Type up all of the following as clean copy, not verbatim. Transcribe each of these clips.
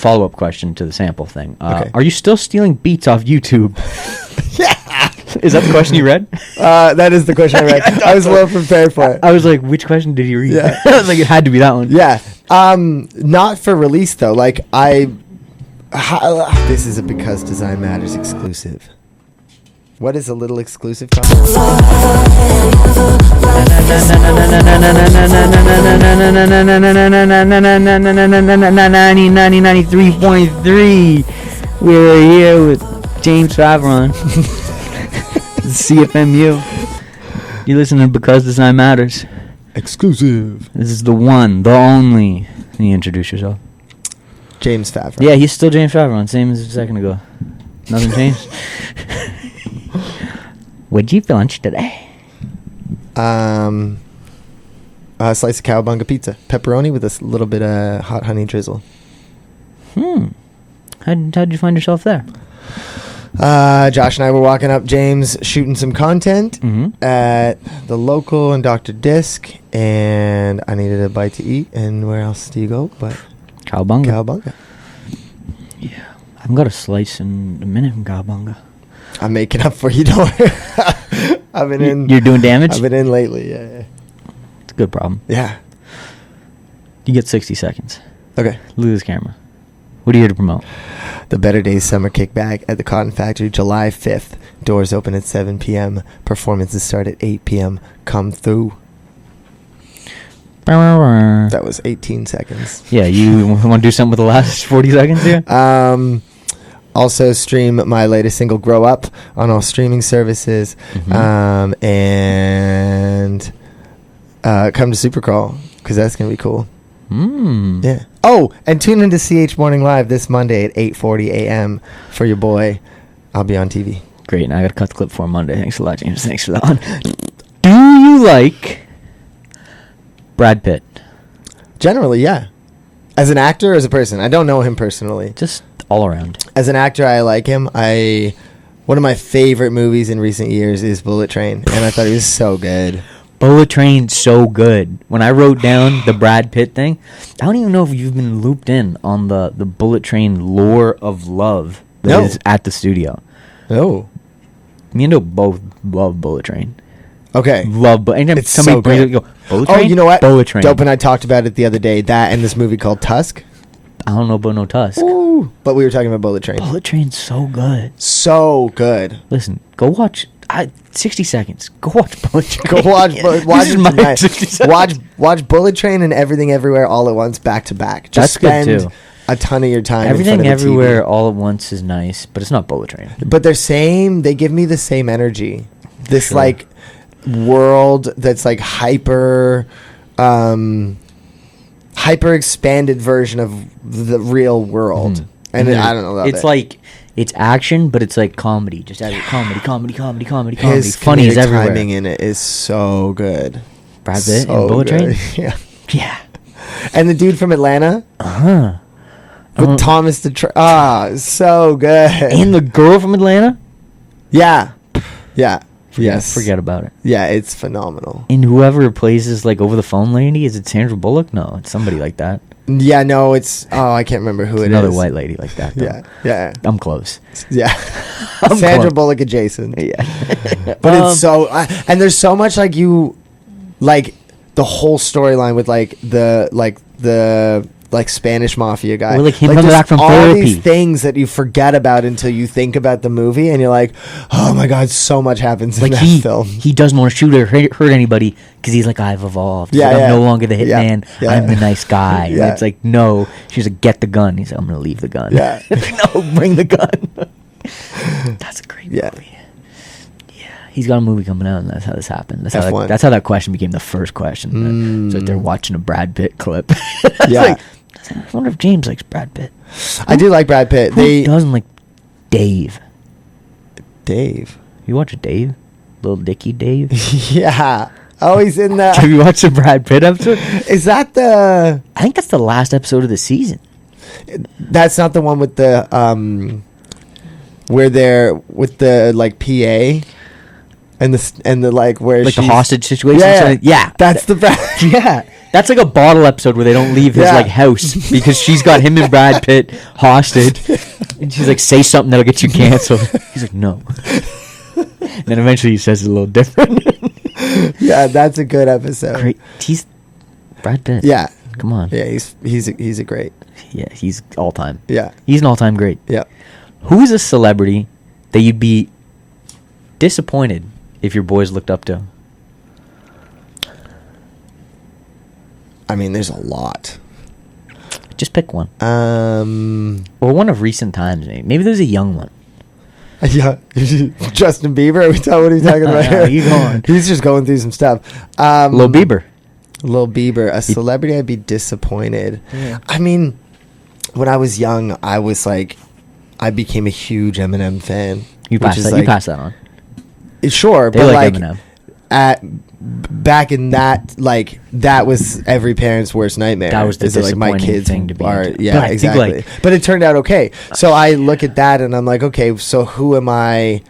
follow-up question to the sample thing. Okay. Are you still stealing beats off YouTube? Yeah. Is that the question you read? That is the question I read. I was well prepared for it. I was like, which question did you read? Yeah. I was like, it had to be that one. Yeah. Not for release though. Like this is a Because Design Matters exclusive. What is a little exclusive? 93.3. We're here with James Favron. CFMU. You listen to Because Design Matters. Exclusive. This is the one, the only. Can you introduce yourself? James Favron. Yeah, he's still James Favron, same as a second ago. Nothing changed. What'd you eat for lunch today? A slice of cowabunga pizza, pepperoni with a little bit of hot honey drizzle. How'd you find yourself there? Josh and I were walking up James, shooting some content at the local and Dr. Disc, and I needed a bite to eat. And where else do you go but Cowabunga. Cowabunga? Yeah, I haven't got a slice in a minute from Cowabunga. I'm making up for you, don't worry. I've been in. You're doing damage? I've been in lately, yeah. It's a good problem. Yeah. You get 60 seconds. Okay. Look at this camera. What are you here to promote? The Better Days Summer Kickback at the Cotton Factory, July 5th. Doors open at 7 p.m. Performances start at 8 p.m. Come through. That was 18 seconds. Yeah, you want to do something with the last 40 seconds here? Also stream my latest single, Grow Up, on all streaming services. And come to Supercrawl, because that's going to be cool. Yeah. Oh, and tune into CH Morning Live this Monday at 8:40 a.m. for your boy. I'll be on TV. Great, and I got to cut the clip for Monday. Thanks a lot, James. Thanks for that one. Do you like Brad Pitt? Generally, yeah. As an actor or as a person? I don't know him personally. Just all around. As an actor, I like him. One of my favorite movies in recent years is Bullet Train, and I thought he was so good. Bullet Train's so good. When I wrote down the Brad Pitt thing, I don't even know if you've been looped in on the Bullet Train lore of love that is at the studio. No. Me and Dope both love Bullet Train. Okay. Love, but anytime It's somebody so brings it, good. you go, Bullet Train? Oh, you know what? Bullet Train. Dope and I talked about it the other day. That and this movie called Tusk. I don't know about no Tusk. Ooh. But we were talking about Bullet Train. Bullet Train's so good. So good. Listen, go watch. 60 seconds. Go watch Bullet Train. Go watch it tonight. 60 seconds. Watch Bullet Train and Everything Everywhere all at once, back to back. Just That's good, spend too. a ton of your time. Everything in front of the Everywhere TV. all at once is nice, but it's not Bullet Train. But they give me the same energy. This Sure. like world that's like hyper expanded version of the real world. And I don't know. It's like it's action, but it's like comedy. Just comedy. His Funny is comedic everywhere. timing in it is so good. Brad Pitt So in Bullet good. Train. Yeah. Yeah. And the dude from Atlanta with Uh-huh. Thomas so good. And the girl from Atlanta. Yeah. Yes. Forget about it. Yeah, it's phenomenal. And whoever replaces like over the phone lady, is it Sandra Bullock? No, it's somebody like that. Yeah, no, it's I can't remember who It's it another is. white lady like that. Though. Yeah. I'm close. Yeah. I'm Sandra close. Bullock adjacent. Yeah. But it's so and there's so much like you like the whole storyline with like the Spanish mafia guy. Or like him coming just back from all therapy. these things that you forget about until you think about the movie and you're like, oh my god, so much happens in like that film. he doesn't want to shoot or hurt anybody because he's like, I've evolved. He's Yeah, like, yeah. I'm no longer the Yeah, hitman. yeah. I'm the nice guy. Yeah. And it's like, no. She's like, get the gun. He's like, I'm gonna leave the gun. Yeah. No, bring the gun. That's a great Yeah. movie. Yeah, he's got a movie coming out, and that's how this happened. F1. That's how that question became the first question. So they're watching a Brad Pitt clip. It's Yeah. like, I wonder if James likes Brad Pitt. I do like Brad Pitt. Who doesn't like Dave? Dave. You watch Dave? Little Dicky Dave? Yeah. Oh, he's in the Have you watched the Brad Pitt episode? Is that the I think that's the last episode of the season. That's not the one with the where they're with the like PA and the like where Like the she's- hostage situation? Yeah, Yeah. that's the Brad. Yeah. That's like a bottle episode where they don't leave his like house because she's got him and Brad Pitt hostage, and she's like, "Say something that'll get you canceled." He's like, "No." And then eventually he says it's a little different. Yeah, that's a good episode. Great. He's Brad Pitt. Yeah. Come on. Yeah, he's a great. Yeah, he's all time. Yeah. He's an all time great. Yeah. Who is a celebrity that you'd be disappointed if your boys looked up to? I mean, there's a lot. Just pick one. Or one of recent times, maybe. Maybe there's a young one. Yeah, Justin Bieber. What are you talking about here? You going? He's just going through some stuff. Lil Bieber. Lil Bieber, a celebrity I'd be disappointed. Yeah. I mean, when I was young, I became a huge Eminem fan. You pass that on. Sure, They but like Eminem. Back in that, like, that was every parent's worst nightmare. That was the disappointing thing to be into. Yeah, but exactly. But it turned out okay. So I look at that and I'm like, okay, so who am I?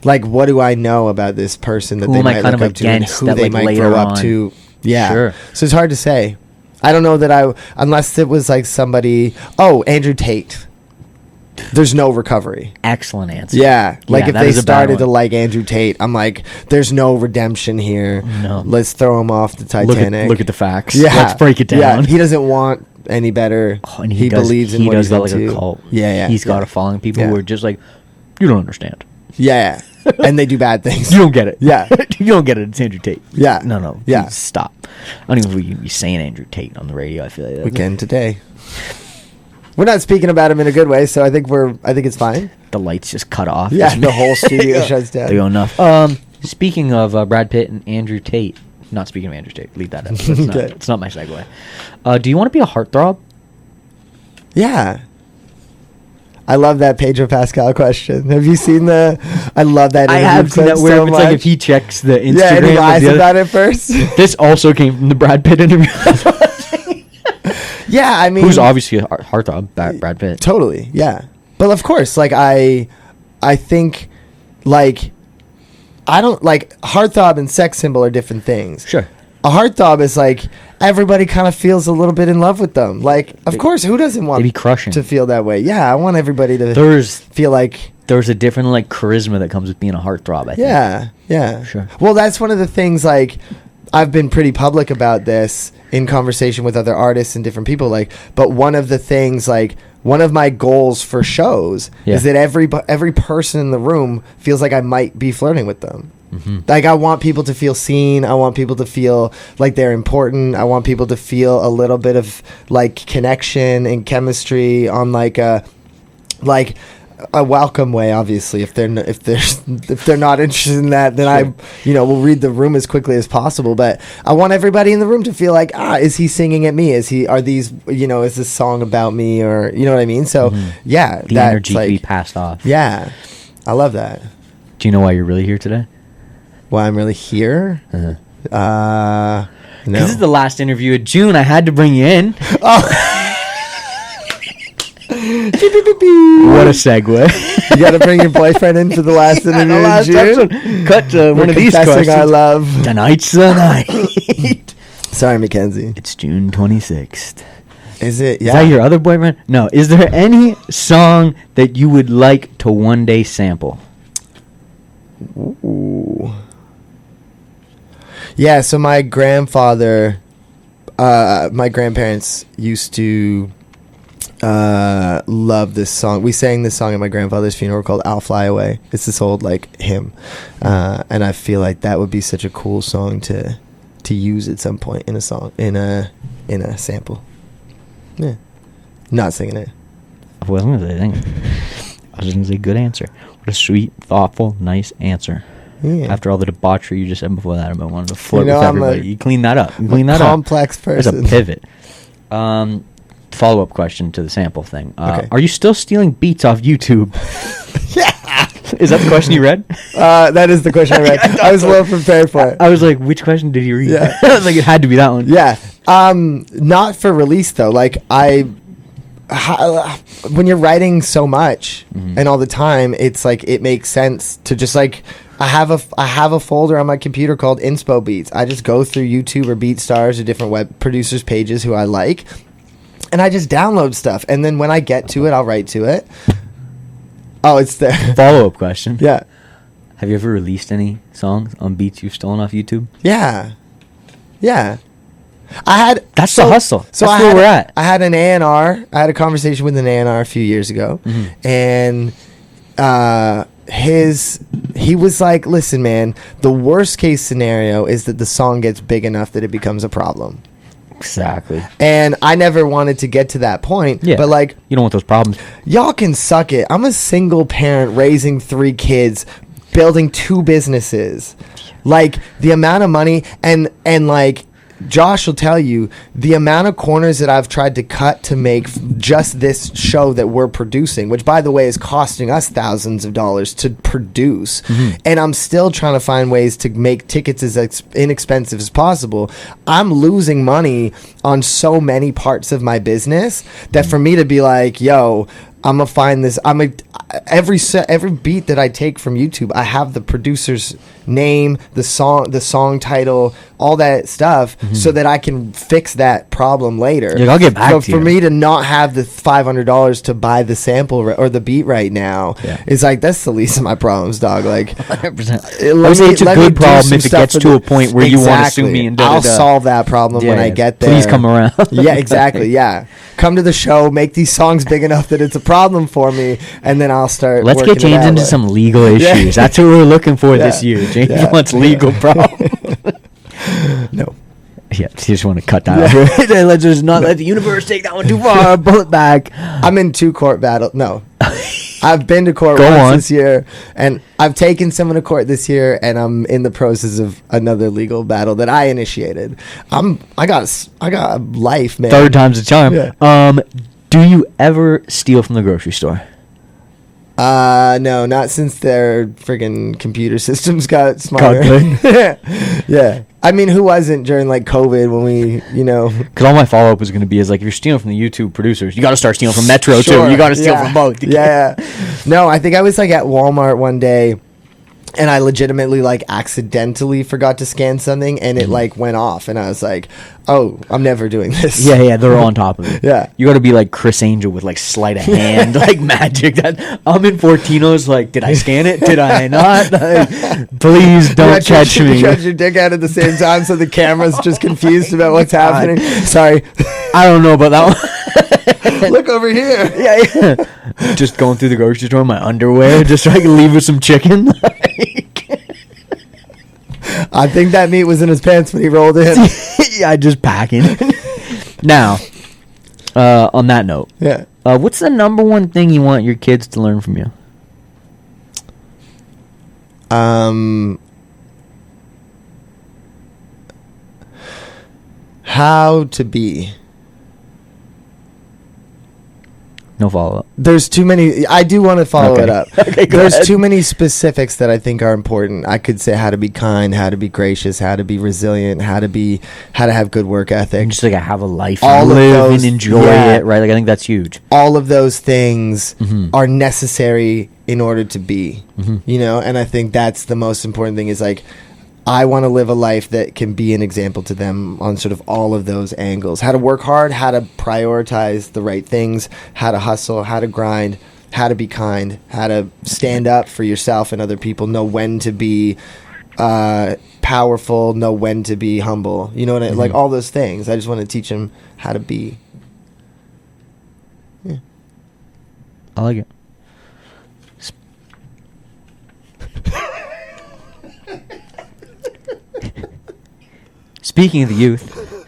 Like, what do I know about this person that they might look up to, and who they might grow up to? Yeah. Sure. So it's hard to say. I don't know that unless it was like somebody. Oh, Andrew Tate. There's no recovery. Excellent answer. Yeah. Like, if that they is a bad started one. to like Andrew Tate, I'm like, there's no redemption here. No. Let's throw him off the Titanic. Look at the facts. Yeah. Let's break it down. Yeah. He doesn't want any better. Oh, and he believes in what he's got like into. a cult. Yeah, yeah. He's got a following. People who are just like, you don't understand. Yeah. And they do bad things. You don't get it. Yeah. You don't get it. It's Andrew Tate. Yeah. No. Yeah. Please stop. I don't even know if we can be saying Andrew Tate on the radio. I feel like that. We can today. We're not speaking about him in a good way, so I think it's fine. The lights just cut off. Yeah, the whole studio shuts down. They go enough. Speaking of Brad Pitt and Andrew Tate, not speaking of Andrew Tate, leave that out. It's not my segue. Do you want to be a heartthrob? Yeah. I love that Pedro Pascal question. Have you seen I love that. I have seen that where so it's much. like if he checks the Instagram. Yeah, and he lies about it first. This also came from the Brad Pitt interview. Yeah, I mean, who's obviously a heartthrob, Brad Pitt. Totally, yeah. But of course, like I think, like, I don't like heartthrob and sex symbol are different things. Sure. A heartthrob is like everybody kind of feels a little bit in love with them. Like, of course, who doesn't want be crushing to feel that way? Yeah, I want everybody to feel like there's a different like charisma that comes with being a heartthrob. I think. Yeah. Sure. Well, that's one of the things. Like, I've been pretty public about this in conversation with other artists and different people. Like, but one of the things, like, one of my goals for shows is that every person in the room feels like I might be flirting with them. Mm-hmm. Like, I want people to feel seen. I want people to feel like they're important. I want people to feel a little bit of like connection and chemistry on like a welcome way. Obviously, if they're not interested in that, then sure. We'll read the room as quickly as possible. But I want everybody in the room to feel like, is he singing at me? Is this song about me? Or, you know what I mean? So the energy to be passed off. Yeah, I love that. Do you know why you're really here today? Why I'm really here? No. This is the last interview of June. I had to bring you in. Oh. What a segue. You got to bring your boyfriend in for the last interview in June. Cut to one of these questions. Our love. Tonight's the night. Sorry, Mackenzie. It's June 26th. Is it? Yeah. Is that your other boyfriend? No. Is there any song that you would like to one day sample? Ooh. Yeah, so my grandparents used to love this song. We sang this song at my grandfather's funeral called "I'll Fly Away." It's this old like hymn, and I feel like that would be such a cool song to use at some point in a song in a sample. Yeah, not singing it. I wasn't gonna say anything. I was gonna say good answer. What a sweet, thoughtful, nice answer. Yeah. After all the debauchery you just said before that about wanting to flirt with everybody, you clean that up. Complex person. There's a pivot. Follow-up question to the sample thing. Okay. Are you still stealing beats off YouTube? Yeah. Is that the question you read? That is the question I read. I was a little prepared for it. I was like, which question did you read? Yeah. I was like, it had to be that one. Yeah. Not for release though. Like when you're writing so much and all the time, it's like it makes sense to just like I have a folder on my computer called Inspo Beats. I just go through YouTube or BeatStars or different web producers pages who I like, and I just download stuff. And then when I get to it, I'll write to it. Oh, it's there. Follow-up question. Yeah. Have you ever released any songs on beats you've stolen off YouTube? Yeah. That's the hustle. So that's where we're at. I had an A&R. I had a conversation with an A&R a few years ago, and he was like, "Listen, man, the worst case scenario is that the song gets big enough that it becomes a problem." Exactly. And I never wanted to get to that point. Yeah. But like, you don't want those problems. Y'all can suck it. I'm a single parent raising 3 kids, building 2 businesses. Like, the amount of money and like, Josh will tell you the amount of corners that I've tried to cut to make just this show that we're producing, which, by the way, is costing us thousands of dollars to produce. And I'm still trying to find ways to make tickets as inexpensive as possible. I'm losing money on so many parts of my business that for me to be like, yo, I'm gonna find this. Every beat that I take from YouTube, I have the producer's name, the song title, all that stuff, so that I can fix that problem later. Yeah, I'll get back to you. For me to not have the $500 to buy the sample or the beat right now, it's like, that's the least of my problems, dog. Like, 100%. I would say it's a good problem if it gets to a point where you want to sue me and I'll solve that problem when I get there. Please come around. Yeah, exactly. Yeah, come to the show, make these songs big enough that it's a problem for me, and then I'll start. Let's get James into some legal issues. That's what we're looking for this year. James wants legal problems. No. Yeah, you just want to cut that off. Let's just not let the universe take that one too far. Pull it back. I'm in 2 court battles. No. I've been to court once this year, and I've taken someone to court this year, and I'm in the process of another legal battle that I initiated. I got a life, man. 3rd time's a charm. Yeah. Do you ever steal from the grocery store? No, not since their friggin' computer systems got smarter. Yeah. I mean, who wasn't during, like, COVID when we, Because all my follow-up was going to be is, like, if you're stealing from the YouTube producers, you got to start stealing from Metro, too. You got to steal from both. Yeah. No, I think I was, like, at Walmart one day, and I legitimately, like, accidentally forgot to scan something, and it, like, went off. And I was like, oh, I'm never doing this. Yeah, they're on top of it. Yeah. You got to be like Chris Angel with, like, sleight of hand, like, magic. That I'm in Fortino's, like, did I scan it? Did I not? Like, please don't catch me. You got your dick out at the same time, so the camera's just confused about what's happening. Sorry. I don't know about that one. Look over here. Yeah. Just going through the grocery store in my underwear, just so I can leave with some chicken. I think that meat was in his pants when he rolled in. Yeah, just packing. Now, on that note, what's the number one thing you want your kids to learn from you? How to be. No follow-up. There's too many. I do want to follow it up. Okay, There's too many specifics that I think are important. I could say how to be kind, how to be gracious, how to be resilient, how to have good work ethic. And just like have a life, all live of those, and enjoy it, right? Like I think that's huge. All of those things are necessary in order to be, and I think that's the most important thing is like, I want to live a life that can be an example to them on sort of all of those angles. How to work hard, how to prioritize the right things, how to hustle, how to grind, how to be kind, how to stand up for yourself and other people, know when to be powerful, know when to be humble. You know what I like all those things. I just want to teach them how to be. Yeah. I like it. Speaking of the youth,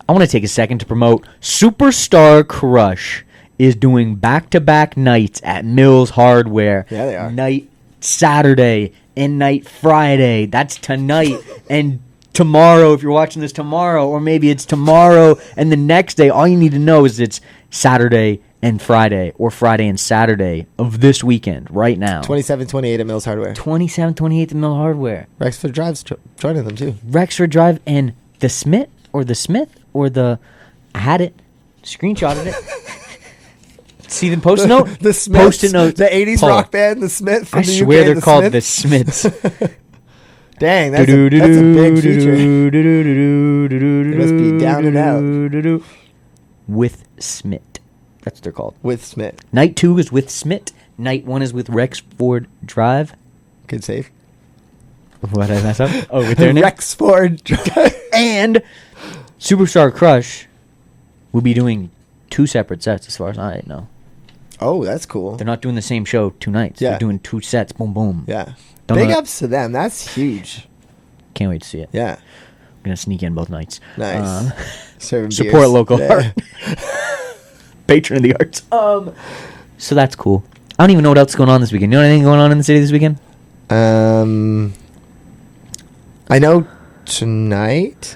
I want to take a second to promote Superstar Crush is doing back-to-back nights at Mills Hardware. Yeah, they are. Night Saturday and night Friday. That's tonight and tomorrow if you're watching this tomorrow, or maybe it's tomorrow and the next day. All you need to know is it's Saturday and Friday, or Friday and Saturday of this weekend right now. 27-28 at Mills Hardware. 27-28 at Mill Hardware. Rexford Drive's joining them too. Rexford Drive and the Smith or the I had it, screenshotted it. See the post-it note? The Smiths. Post-it note. The 80s Paul. rock band, the Smiths. From I the swear UK, they're called the Smiths. Dang, that's a big feature. They must be down and out. With Smith. That's what they're called. With Smith. Night 2 is with Smith. Night 1 is with Rexford Drive. Good save. What did I mess up? Oh, with their name? Rexford Drive. And Superstar Crush will be doing 2 separate sets as far as I know. Oh, that's cool. They're not doing the same show 2 nights. Yeah. They're doing 2 sets. Boom, boom. Yeah. Don't Big know- ups to them. That's huge. Can't wait to see it. Yeah. I'm going to sneak in both nights. Nice. Serving Support beers. local art. Patron of the arts. So that's cool. I don't even know what else is going on this weekend. You know anything going on in the city this weekend? I know tonight,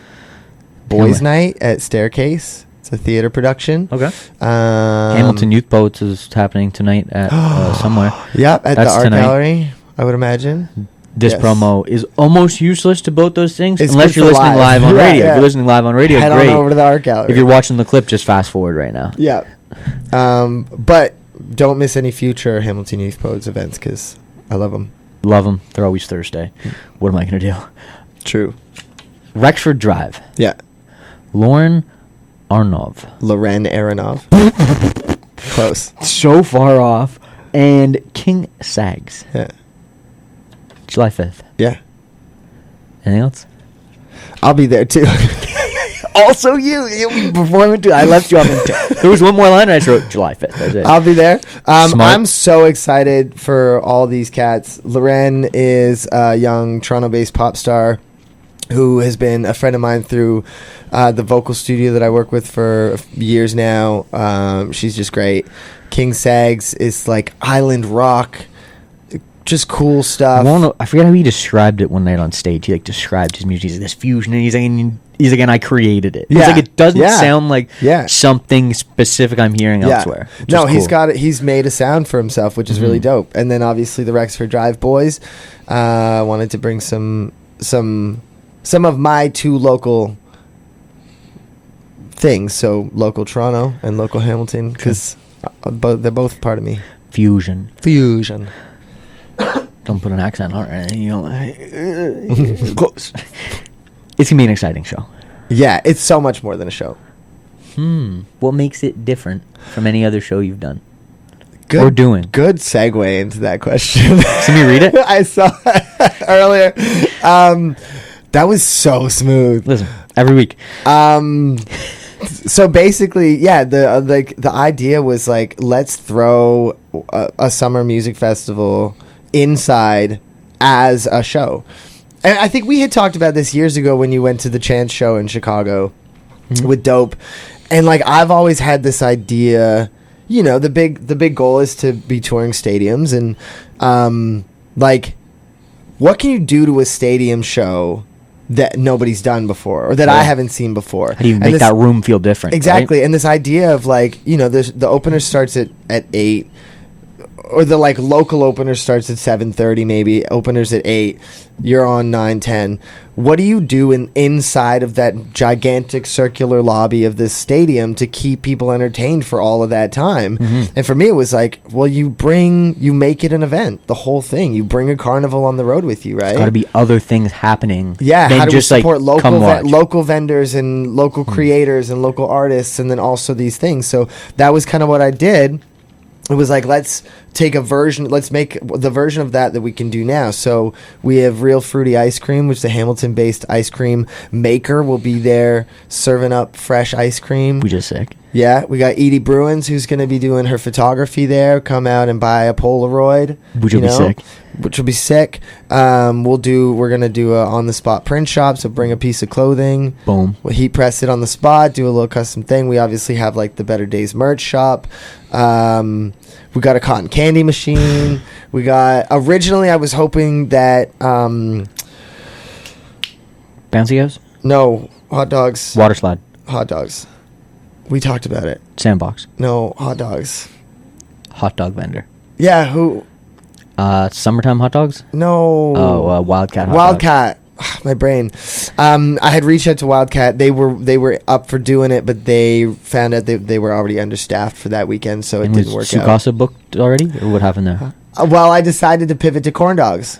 Boys Night at Staircase. It's a theater production. Okay. Hamilton Youth Boats is happening tonight at somewhere. Yep, at That's the Art tonight. Gallery, I would imagine. This Yes. promo is almost useless to both those things, It's unless good you're for listening live on Yeah, radio. yeah. If you're listening live on radio, Head great. on over to the Art Gallery. If you're watching the clip, just fast forward right now. Yeah. But don't miss any future Hamilton Youth Poets events because I love them. Love them. They're always Thursday. What am I going to do? True. Rexford Drive. Yeah. Lauren Arnov. Loren Aronov. Close. So far off. And King Sags. Yeah. July 5th. Yeah. Anything else? I'll be there too. Also, you'll be performing too. I left you off. There was one more line, and I just wrote July 5th. That's it. I'll be there. Smart. I'm so excited for all these cats. Loren is a young Toronto-based pop star who has been a friend of mine through the vocal studio that I work with for years now. She's just great. King Sags is like island rock, just cool stuff. I forget how he described it one night on stage. He described his music. He's like, this fusion, and he's like, and I created it. Yeah. He's like, it doesn't Yeah. sound like Yeah. something specific I'm hearing elsewhere. which No, is cool. he's made a sound for himself, which is really dope. And then obviously the Rexford Drive boys wanted to bring some of my 2 local things. So local Toronto and local Hamilton, because they're both part of me. Fusion. Don't put an accent on it. You know, close. It's gonna be an exciting show. Yeah, it's so much more than a show. What makes it different from any other show you've done? Good, Or doing? Good segue into that question. Let me read it. I saw it earlier. That was so smooth. Listen, every week. So basically, yeah, the idea was like, let's throw a summer music festival inside as a show. And I think we had talked about this years ago when you went to the Chance show in Chicago with Dope. And like, I've always had this idea, you know, the big goal is to be touring stadiums, and like, what can you do to a stadium show that nobody's done before, or that I haven't seen before? How do you make that room feel different? Exactly. Right? And this idea of like, you know, the opener starts at 8, or the like local opener starts at 7:30, maybe openers at 8, you're on 9:10. What do you do inside of that gigantic circular lobby of this stadium to keep people entertained for all of that time? And for me, it was like, well, you make it an event, the whole thing. You bring a carnival on the road with you, right? Got to be other things happening. Yeah, than how do just we support like, come watch. local vendors and local creators and local artists, and then also these things. So that was kind of what I did. It was like, let's take let's make the version of that we can do now. So we have Real Fruity Ice Cream, which is a Hamilton-based ice cream maker, will be there serving up fresh ice cream. We just sick. Yeah, we got Edie Bruins, who's going to be doing her photography there. Come out and buy a Polaroid. Which will be sick. Which will be sick. We're going to do a on-the-spot print shop, so bring a piece of clothing. Boom. We'll heat press it on the spot, do a little custom thing. We obviously have like the Better Days merch shop. We got a cotton candy machine. We got, originally I was hoping that, Bouncy house? no, hot dogs. Water slide. Hot dogs. We talked about it. Sandbox. No, hot dogs. Hot dog vendor. Yeah, who? Summertime hot dogs? No. Oh, Wildcat hot dogs. Wildcat. My brain. I had reached out to Wildcat. They were up for doing it, but they found out they were already understaffed for that weekend, so it didn't work out. Was Sukasa booked already, or what happened there? Well, I decided to pivot to corn dogs.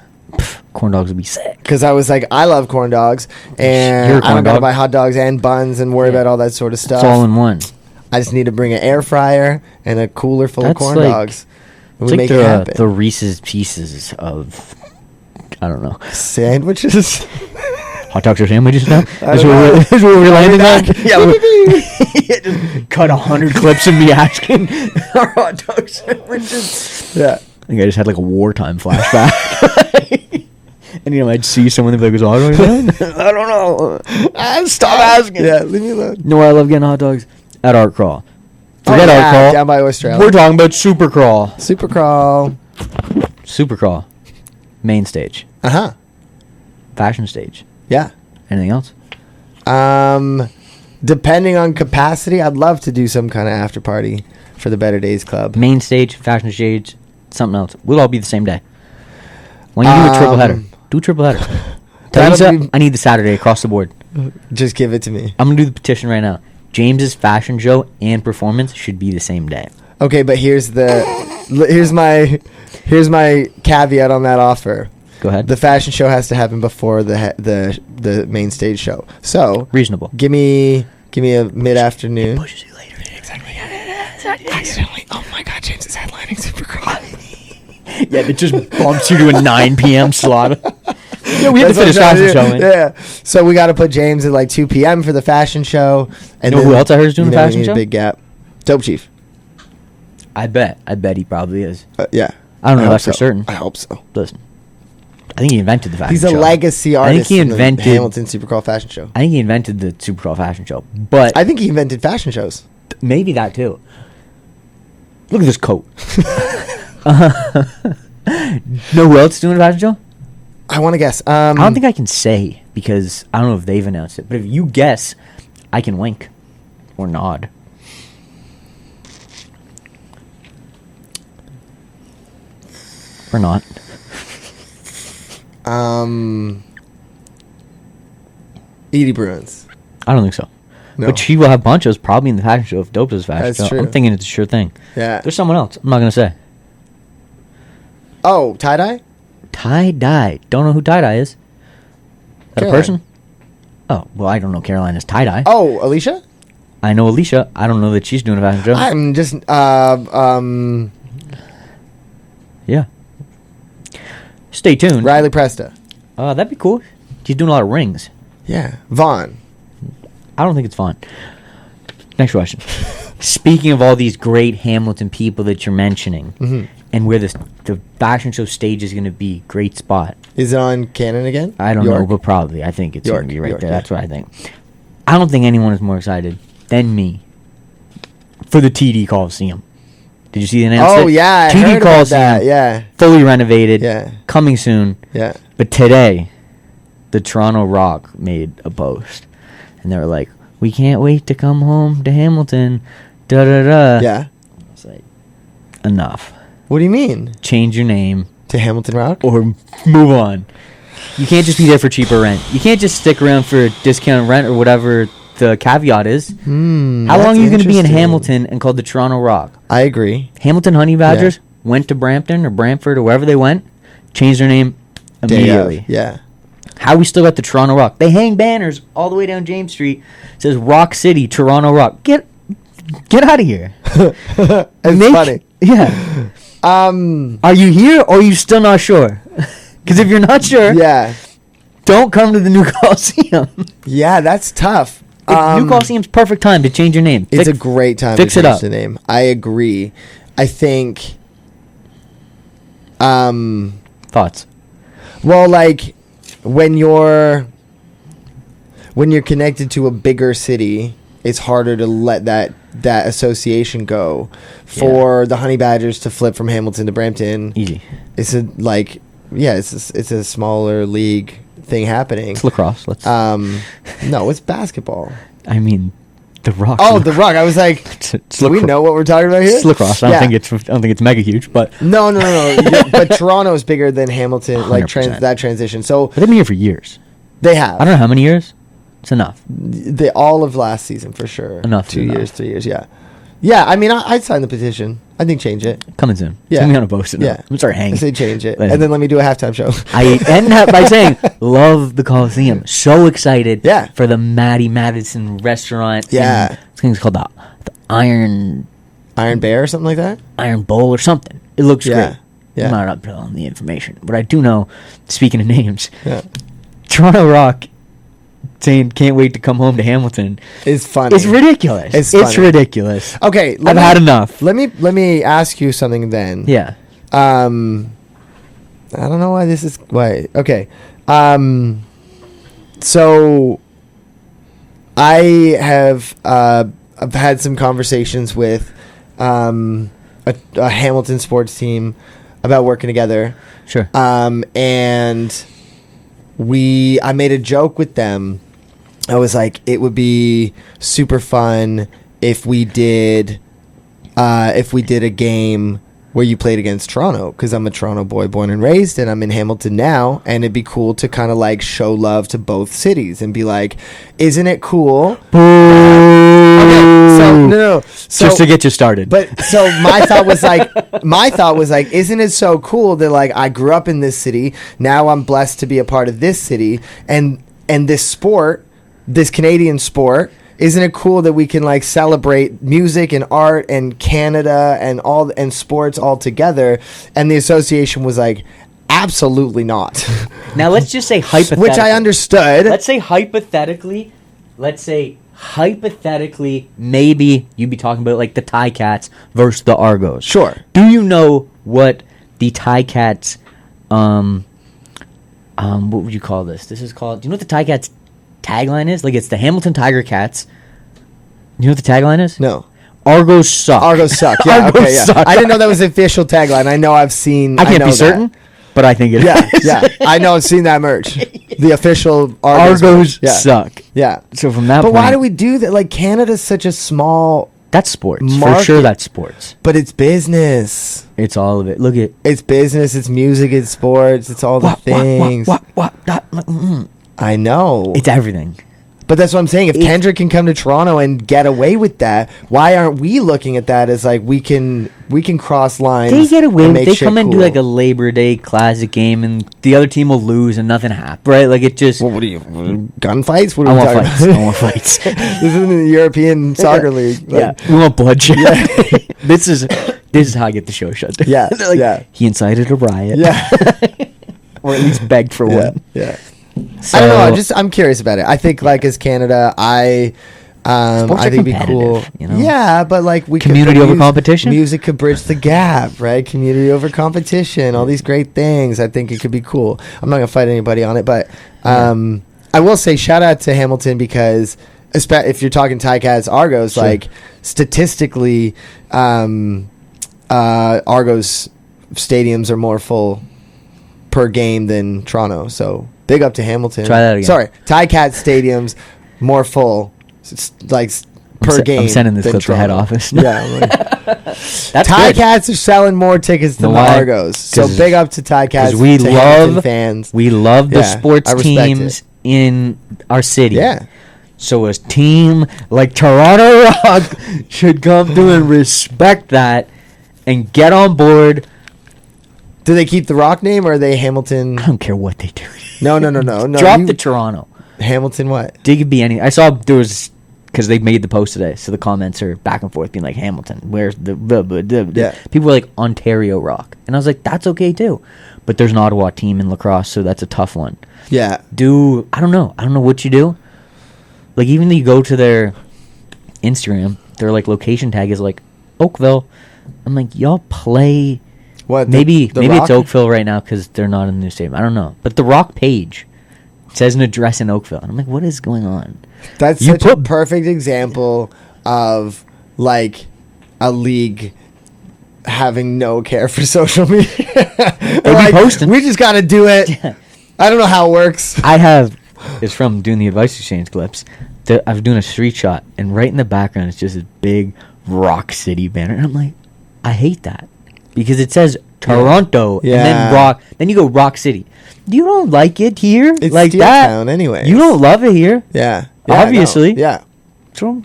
Corn dogs would be sick. Because I was like, I love corn dogs, and I don't gotta buy hot dogs and buns and worry about all that sort of stuff. It's all in one. I just need to bring an air fryer and a cooler full of corn dogs. It's like the Reese's Pieces of, I don't know, sandwiches. Hot dogs or sandwiches now? Is what we're landing on? Yeah, just cut 100 clips of me asking our hot dog sandwiches. Yeah. I think I just had like a wartime flashback. And I'd see someone and be like, hot dogs? I don't know. Stop asking. Yeah, leave me alone. No, I love getting hot dogs at Art Crawl. Forget Art Crawl. Down by Australia. We're talking about Super Crawl. Super Crawl. Main stage. Uh-huh. Fashion stage. Yeah. Anything else? Depending on capacity, I'd love to do some kind of after party for the Better Days Club. Main stage, fashion stage, something else. We'll all be the same day. When you do a triple header, do a triple header. I need the Saturday across the board. Just give it to me. I'm gonna do the petition right now. James's fashion show and performance should be the same day. Okay, but here's my caveat on that offer. Go ahead. The fashion show has to happen before the main stage show. So reasonable. Give me a mid-afternoon. It pushes you later. Exactly. Accidentally. Oh my God, James is headlining Super Crawl. Yeah, it just bumps you to a 9 p.m. slot. Yeah, we had to finish fashion show. Yeah, so we got to put James at like 2 p.m. for the fashion show. And who else I heard is doing the fashion show? A big gap. Dope Chief. I bet he probably is. Yeah. I don't know that for certain. I hope so. Listen, I think he invented the fashion show. He's a legacy artist. I think he invented the Hamilton Supercrawl fashion show. I think he invented the Supercrawl fashion show, but I think he invented fashion shows. Maybe that too. Look at this coat. Know who else is doing a fashion show? I want to guess. I don't think I can say because I don't know if they've announced it. But if you guess, I can wink or nod. Or not. Edie Bruins. I don't think so. No. But she will have ponchos probably in the fashion show if Dope does fashion show. True. I'm thinking it's a sure thing. Yeah. There's someone else. I'm not going to say. Oh, tie-dye? Tie-dye. Don't know who tie-dye is. Is that a person? Oh, well, I don't know Carolina's tie-dye. Oh, Alicia? I know Alicia. I don't know that she's doing a fashion show. I'm just, yeah. Stay tuned. Riley Presta. That'd be cool. She's doing a lot of rings. Yeah. Vaughn. I don't think it's fun. Next question. Speaking of all these great Hamilton people that you're mentioning, and where the fashion show stage is going to be, great spot. Is it on Canon again? I don't know, but probably. I think it's going to be right there. That's what I think. I don't think anyone is more excited than me for the TD Coliseum. Did you see the announcement? Oh, yeah. I heard about that. Yeah. Fully renovated. Yeah. Coming soon. Yeah. But today, the Toronto Rock made a post. And they were like, we can't wait to come home to Hamilton. Da-da-da. Yeah. It's like, enough. What do you mean? Change your name. To Hamilton Rock? Or move on. You can't just be there for cheaper rent. You can't just stick around for a discounted rent or whatever the caveat is. How long are you going to be in Hamilton and called the Toronto Rock? I agree. Hamilton Honey Badgers went to Brampton or Brantford or wherever they went, changed their name immediately. Yeah. How we still got the Toronto Rock? They hang banners all the way down James Street. It says Rock City, Toronto Rock. Get out of here. It's funny. Yeah. Are you here or are you still not sure? Because if you're not sure, don't come to the new Coliseum. Yeah, that's tough. New Coliseum's perfect time to change your name. It's a great time to change the name. I agree. I think. Thoughts? Well, like when you're connected to a bigger city, it's harder to let that association go. For the Honey Badgers to flip from Hamilton to Brampton, easy. It's it's a smaller league thing happening. It's lacrosse. No, it's basketball. I mean, the Rock. Oh, the Rock. I was like, do we know what we're talking about here? It's lacrosse. I don't think it's mega huge, but no. But Toronto is bigger than Hamilton. 100%. Like that transition. So they've been here for years. They have. I don't know how many years. It's enough. All of last season for sure. Enough. 2 years, 3 years. Yeah. Yeah. I mean, I'd sign the petition. I think change it. Coming soon. Yeah. It's gonna be on a post-it note. Yeah. I'm gonna start hanging. I say change it, Listen. and then let me do a halftime show. I end that by saying, love the Coliseum. So excited. Yeah. For the Maddie Madison restaurant. Yeah. I think it's called the Iron Bear or something like that. Iron Bowl or something. It looks Yeah. great. Yeah. I'm not up on the information, but I do know. Speaking of names, Yeah. Toronto Rock saying can't wait to come home to Hamilton. It's funny. It's ridiculous. It's It's funny. ridiculous. Okay, I've had enough. Let me ask you something then. Yeah. I don't know why this is why. Okay. So I have I've had some conversations with a Hamilton sports team about working together. Sure. And I made a joke with them. I was like, it would be super fun if we did a game where you played against Toronto, because I'm a Toronto boy born and raised, and I'm in Hamilton now, and it'd be cool to kind of like show love to both cities and be like, isn't it cool? Okay, so no. So, just to get you started. but so my thought was like, isn't it so cool that like I grew up in this city, now I'm blessed to be a part of this city, and this sport, this Canadian sport, isn't it cool that we can like celebrate music and art and Canada and sports all together? And the association was like, absolutely not. Now let's just say hypothetically. Which I understood. Let's say hypothetically, maybe you'd be talking about like the Ticats versus the Argos. Sure. Do you know what the Ticats, what would you call this? This is called, do you know what the Ticats tagline is? Like, it's the Hamilton Tiger Cats. You know what the tagline is? No. Argos suck. Argos suck. Yeah, Argos okay, yeah. suck. I didn't know that was the official tagline. I know I've seen. I can't know be that. certain, but I think it is. Yeah. I know I've seen that merch. The official Argos Argos merch. suck. Yeah. So from that But point, why do we do that? Like, Canada's such a small. That's sports. For market. sure, that's sports. But it's business. It's all of it. Look at It's business. It's music. It's sports. It's all the things. I know. It's everything. But that's what I'm saying. If Kendrick can come to Toronto and get away with that, why aren't we looking at that as like we can cross lines? They get away and with. make They shit come and do cool? like a Labor Day Classic game, and the other team will lose, and nothing happens. Right? Like it just. Well, what are you gunfights? What are I we want talking fights. about? I want fights. This isn't the European Soccer League. Yeah, we want bloodshed. This is how I get the show shut down. Yeah, They're like, yeah. He incited a riot. Yeah. Or at least begged for one. Yeah. So, I don't know. I'm curious about it. I think like as Canada, I Sports are think it'd be cool. competitive, you know? Yeah, but like we Community could over use- competition? Music could bridge the gap, right? Community over competition. All these great things. I think it could be cool. I'm not gonna fight anybody on it, but I will say shout out to Hamilton because if you're talking Ticats, Argos, Sure. like statistically, Argos stadiums are more full per game than Toronto. So big up to Hamilton. Try that again. Sorry, Ticats stadiums more full, like per game. I'm sending this than clip to head Toronto. office. Yeah, I'm like, That's good. Ticats are selling more tickets than Know the why? Argos. So 'Cause- big up to Ticats. we to Hamilton love- fans. We love the Yeah, sports I respect teams in our city. Yeah. So a team like Toronto Rock should come through and respect that and get on board. Do they keep the Rock name or are they Hamilton? I don't care what they do. No. Drop the Toronto. Hamilton what? They could be any. I saw there was because they made the post today, so the comments are back and forth being like Hamilton. Where's the Yeah. People were like Ontario Rock, and I was like, that's okay too. But there's an Ottawa team in lacrosse, so that's a tough one. Yeah. I don't know what you do. Like even though you go to their Instagram, their like location tag is like Oakville. I'm like, y'all play. What? Maybe the it's Rock? Oakville right now because they're not in the new stadium. I don't know, but the Rock page says an address in Oakville, and I'm like, what is going on? That's You such a put- perfect example of like a league having no care for social media. Like, posting. we just got to do it. I don't know how it works. It's from doing the advice exchange clips. I was doing a street shot, and right in the background is just a big Rock City banner, and I'm like, I hate that because it says Toronto, and then Then you go Rock City. You don't like it here, It's like Steel that. Town anyway. You don't love it here, Yeah. obviously. Yeah. So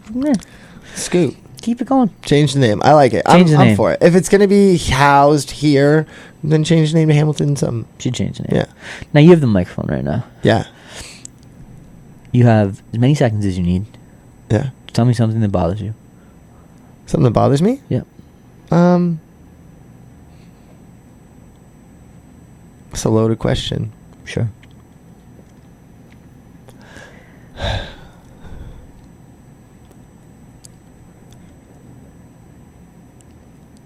Scoot. keep it going. Change the name. I like it. Change the I'm name. for it. If it's gonna be housed here, then change the name to Hamilton. Something. Should change the name. Yeah. Now you have the microphone right now. Yeah. You have as many seconds as you need. Yeah. Tell me something that bothers you. Something that bothers me? Yep. It's a loaded question. Sure.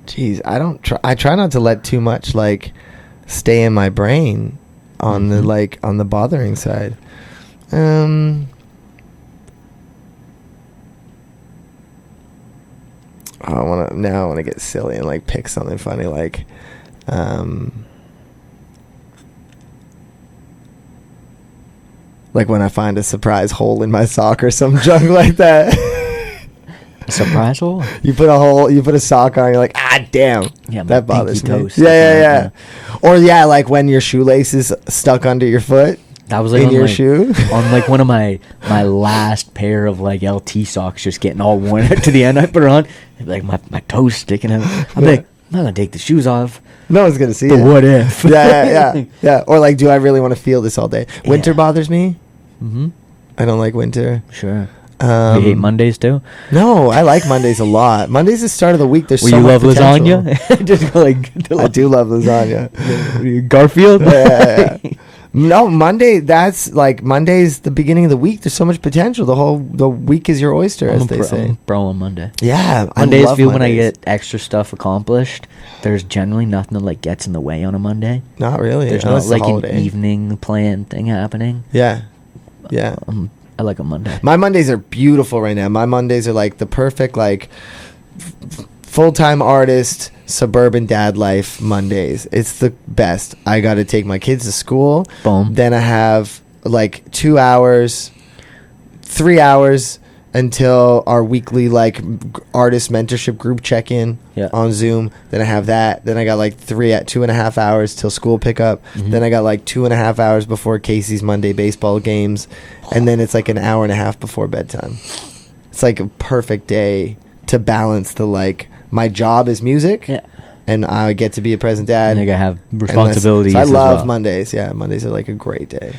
Jeez, I try not to let too much like stay in my brain on the bothering side. I want to get silly and like pick something funny like when I find a surprise hole in my sock or some junk like that. A surprise hole? You put a sock on, you're like, damn. Yeah, that bothers me. Toast. Yeah. Or like when your shoelace is stuck under your foot. That was like in on your like, shoe. On like one of my last pair of like LT socks, just getting all worn out to the end. I put it on, like my toes sticking out. I'm like, I'm not gonna take the shoes off. No one's gonna see but it. What if? Yeah. Or like, do I really want to feel this all day? Winter bothers me. Mm-hmm. I don't like winter. Sure. You hate Mondays too? No, I like Mondays a lot. Monday's the start of the week. There's so you much love potential. lasagna? Just go like I do love lasagna. Garfield? Yeah. No, Monday's the beginning of the week. There's so much potential. The week is your oyster, as they say. Bro, on Monday. Yeah, Mondays I love feel Mondays. when I get extra stuff accomplished. There's generally nothing that like gets in the way on a Monday. Not really. There's Unless not it's a like an holiday. evening planned thing happening. Yeah. I like a Monday. My Mondays are beautiful right now. My Mondays are like the perfect like full-time artist, suburban dad life Mondays. It's the best. I got to take my kids to school. Boom. Then I have like 3 hours until our weekly like artist mentorship group check-in on Zoom. Then I have that. Then I got like 2.5 hours till school pickup. Mm-hmm. Then I got like 2.5 hours before Casey's Monday baseball games. And then it's like an hour and a half before bedtime. It's like a perfect day to balance the like, my job is music. Yeah. And I get to be a present dad. And I have responsibilities. So I love well. Mondays. Yeah, Mondays are like a great day.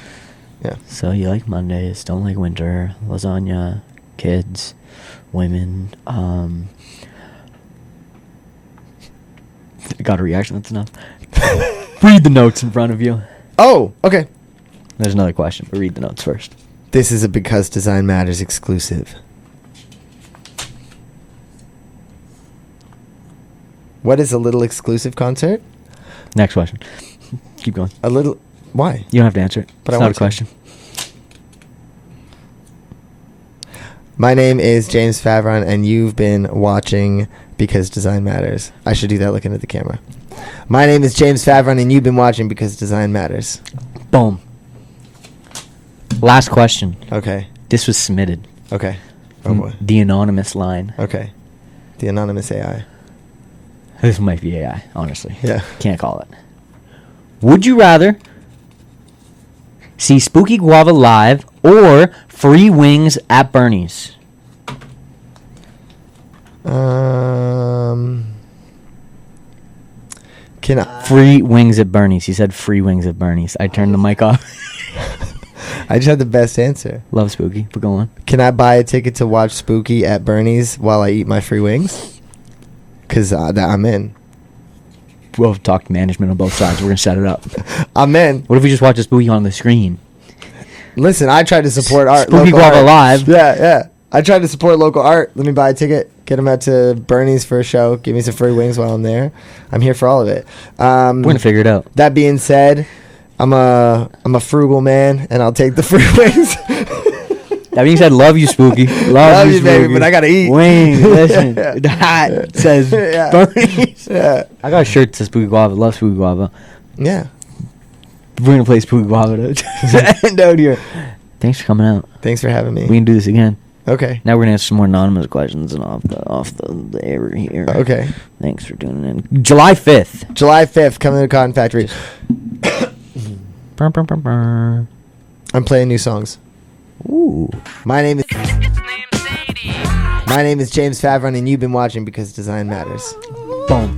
Yeah. So you like Mondays, don't like winter, lasagna, kids, women. Got a reaction, that's enough. Read the notes in front of you. Oh, okay. There's another question, but read the notes first. This is a Because Design Matters exclusive. What is a little exclusive concert? Next question. Keep going. A little... Why? You don't have to answer it. But it's I not want a to. question. My name is James Favron, and you've been watching Because Design Matters. I should do that looking at the camera. My name is James Favron, and you've been watching Because Design Matters. Boom. Last question. Okay. This was submitted. Okay. Oh, boy. The anonymous line. Okay. The anonymous AI. This might be AI, honestly. Yeah. Can't call it. Would you rather see Spooky Guava live or free wings at Bernie's? Can I... Free wings at Bernie's. He said free wings at Bernie's. I turned the mic off. I just had the best answer. Love Spooky, but go on. Can I buy a ticket to watch Spooky at Bernie's while I eat my free wings? Because I'm in. We'll talk to management on both sides. We're going to set it up. I'm in. What if we just watch a Spooky on the screen? Listen, I tried to support art. Spooky Guava art. live. Yeah. I tried to support local art. Let me buy a ticket. Get them out to Bernie's for a show. Give me some free wings while I'm there. I'm here for all of it. We're going to figure it out. That being said, I'm a frugal man, and I'll take the free wings. That being said, love you, Spooky. Love you, Spooky. baby, but I gotta eat. Wings, listen. That says Bernie's. Yeah. I got a shirt that says Spooky Guava. Love Spooky Guava. Yeah. We're going to play Spooky Guava to end out here. Thanks for coming out. Thanks for having me. We can do this again. Okay. Now we're gonna have some more anonymous questions and off the air here. Okay. Thanks for tuning in. July 5th. July 5th, coming to the Cotton Factory. I'm playing new songs. Ooh. My name is James Favron, and you've been watching Because Design Matters. Boom.